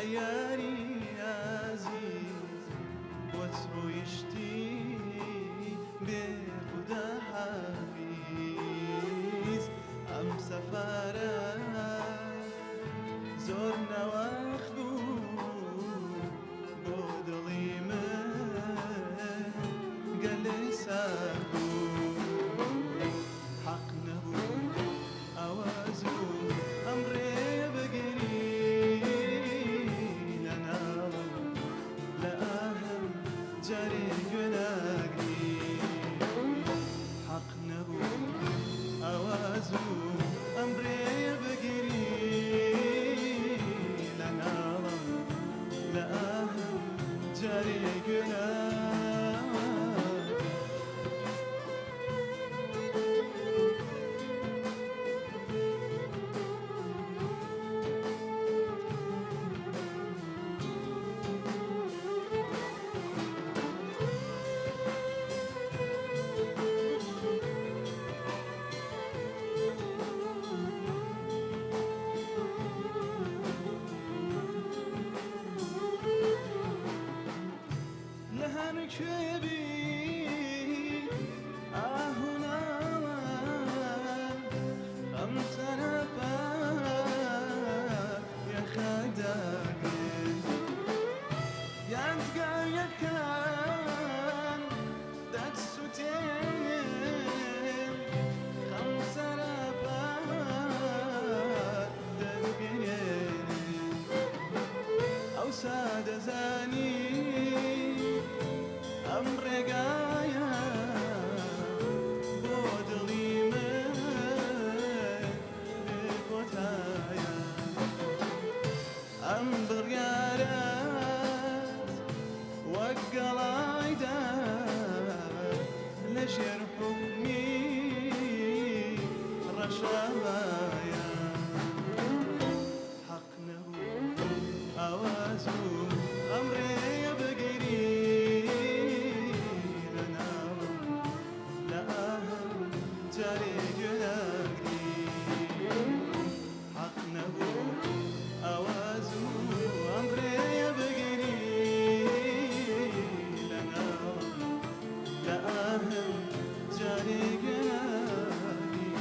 ياري عزيز وترويشتي بخدا حفيز ام سفارة زورنا واخدو بودلي من قال ساكو حق نبو اوازو امري بقري لنا لا اهم جاري قناقني حق نبو اوازو امري بقري لنا لا اهم جاري قناقني لهنك بي هنا خمسة يا خداك يا انت يا كان دات سوتين خمسة دقيقين او سادة زاني أمر قايا بودلي من بكوتايا أمبر يارات وقلايدا لشر حكمي رشايا حق نبو أوازو أمري بقري جاري قناقني حق نبو أوازو أمري بقري لنا لا أهم جاري قناقني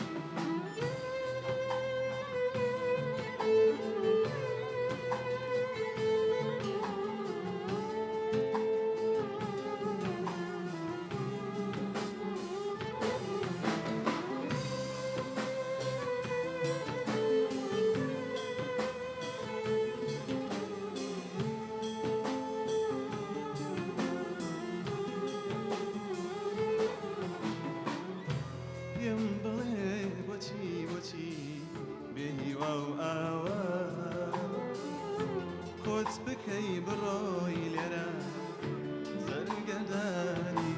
ينبغي بوتي بهوا وآوا خذ بكي بروي لرا زرقداني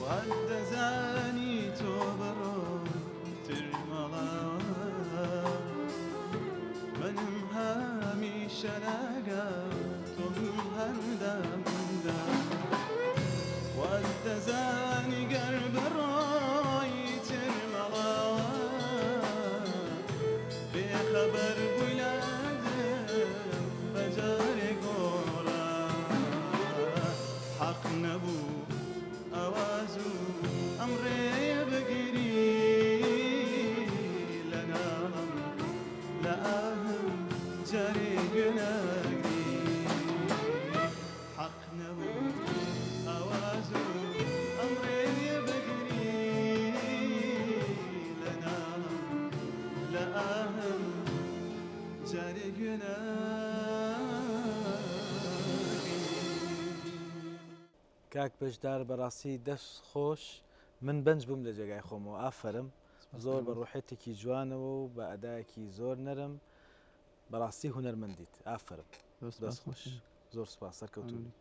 وعد زاني توبروي ترملا منم هامي شلاقا توم هندا مندا وعد زاني قلب الروي ترملا بخبر بلادم بجاري قولا حق نبو أوازو أمري بقري لنا لا أهم جاري قناقني حق نبو أوازو أمري بقري لنا لا أهم جاري قناقني کاک بەشدار بەڕاستی دەست خۆش من بەنج بووم لە جێگای خۆمەوە ئافرم زۆر بە ڕوحێتێکی جوانەوە و بە ئەدایەکی زۆر نەرم بەڕاستی هونەرمەندیت ئافرم دەست خۆش زۆر سوپاس سەرکەوتوونی